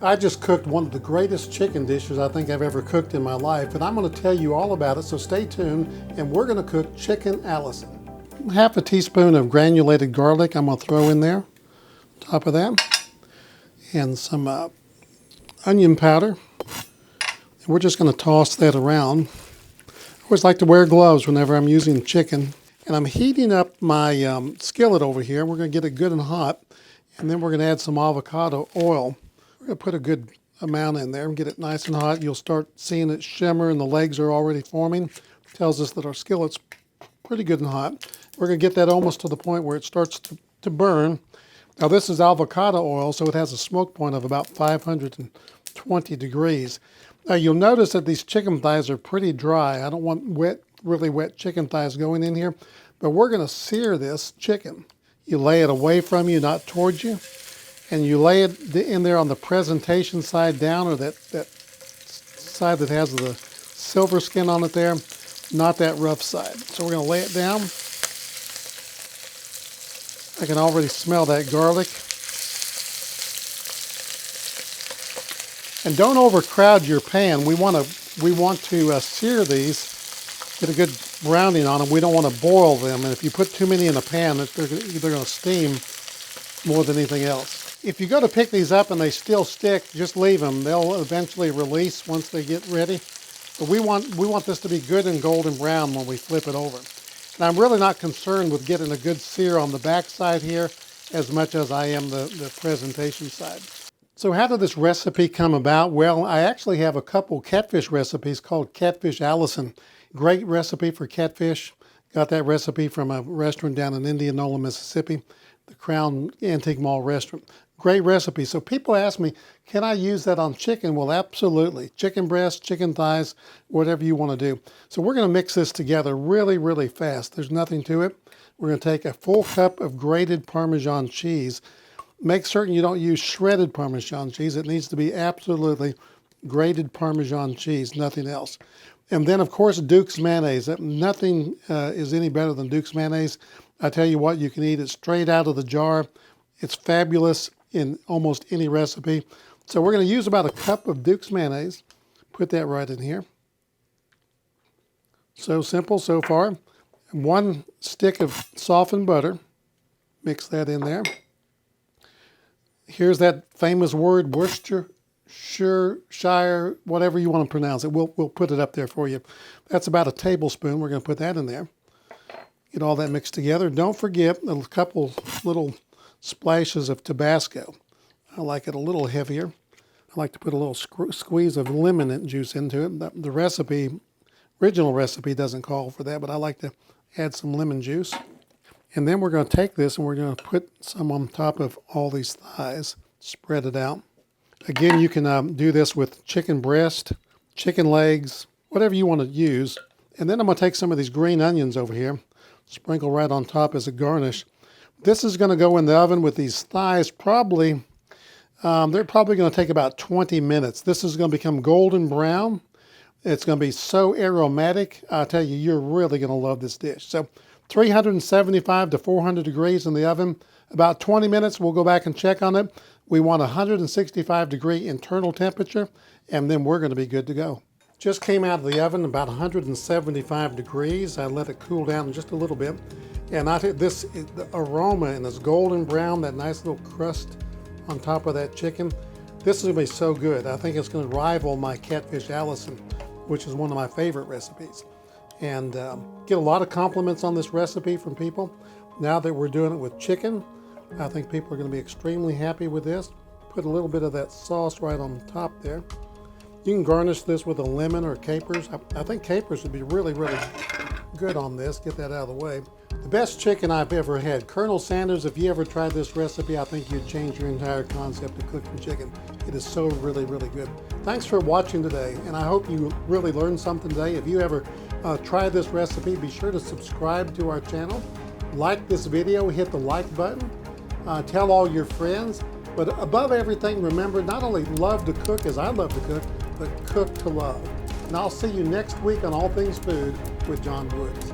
I just cooked one of the greatest chicken dishes I think I've ever cooked in my life, and I'm going to tell you all about it, so stay tuned, and we're going to cook chicken Allison. Half a teaspoon of granulated garlic I'm going to throw in there, top of that, and some onion powder. And we're just going to toss that around. I always like to wear gloves whenever I'm using chicken. And I'm heating up my skillet over here. We're going to get it good and hot, and then we're going to add some avocado oil. We're going to put a good amount in there and get it nice and hot. You'll start seeing it shimmer and the legs are already forming. It tells us that our skillet's pretty good and hot. We're going to get that almost to the point where it starts to burn. Now this is avocado oil, so it has a smoke point of about 520 degrees. Now you'll notice that these chicken thighs are pretty dry. I don't want really wet chicken thighs going in here, but we're going to sear this chicken. You lay it away from you, not towards you. And you lay it in there on the presentation side down, or that side that has the silver skin on it there, not that rough side. So we're going to lay it down. I can already smell that garlic. And don't overcrowd your pan. We want to sear these, get a good browning on them. We don't want to boil them. And if you put too many in a pan, they're going to steam more than anything else. If you go to pick these up and they still stick, just leave them. They'll eventually release once they get ready. But we want this to be good and golden brown when we flip it over. And I'm really not concerned with getting a good sear on the back side here as much as I am the presentation side. So how did this recipe come about? Well, I actually have a couple catfish recipes called Catfish Allison. Great recipe for catfish. Got that recipe from a restaurant down in Indianola, Mississippi, the Crown Antique Mall restaurant. Great recipe. So people ask me, can I use that on chicken? Well, absolutely. Chicken breast, chicken thighs, whatever you want to do. So we're going to mix this together really, really fast. There's nothing to it. We're going to take a full cup of grated Parmesan cheese. Make certain you don't use shredded Parmesan cheese. It needs to be absolutely grated Parmesan cheese, nothing else. And then, of course, Duke's mayonnaise. Nothing is any better than Duke's mayonnaise. I tell you what, you can eat it straight out of the jar. It's fabulous in almost any recipe. So we're going to use about a cup of Duke's mayonnaise. Put that right in here. So simple so far. 1 stick of softened butter. Mix that in there. Here's that famous word, Worcestershire, whatever you want to pronounce it. We'll put it up there for you. That's about a tablespoon. We're going to put that in there. Get all that mixed together. Don't forget a couple little splashes of Tabasco. I like it a little heavier. I like to put a little squeeze of lemon juice into it. The original recipe doesn't call for that, but I like to add some lemon juice. And then we're going to take this and we're going to put some on top of all these thighs. Spread it out. Again, you can do this with chicken breast, chicken legs, whatever you want to use. And then I'm going to take some of these green onions over here, sprinkle right on top as a garnish. This is going to go in the oven with these thighs probably, they're probably going to take about 20 minutes. This is going to become golden brown. It's going to be so aromatic. I'll tell you, you're really going to love this dish. So 375 to 400 degrees in the oven. About 20 minutes, we'll go back and check on it. We want 165 degree internal temperature, and then we're going to be good to go. Just came out of the oven about 175 degrees. I let it cool down just a little bit. And I think the aroma and this golden brown, that nice little crust on top of that chicken, this is going to be so good. I think it's going to rival my Catfish Allison, which is one of my favorite recipes. And get a lot of compliments on this recipe from people. Now that we're doing it with chicken, I think people are going to be extremely happy with this. Put a little bit of that sauce right on top there. You can garnish this with a lemon or capers. I think capers would be really, really good on this. Get that out of the way. The best chicken I've ever had. Colonel Sanders, if you ever tried this recipe, I think you'd change your entire concept of cooking chicken. It is so really, really good. Thanks for watching today, and I hope you really learned something today. If you ever try this recipe, be sure to subscribe to our channel. Like this video, hit the like button. Tell all your friends. But above everything, remember, not only love to cook as I love to cook, but cook to love. And I'll see you next week on All Things Food with John Woods.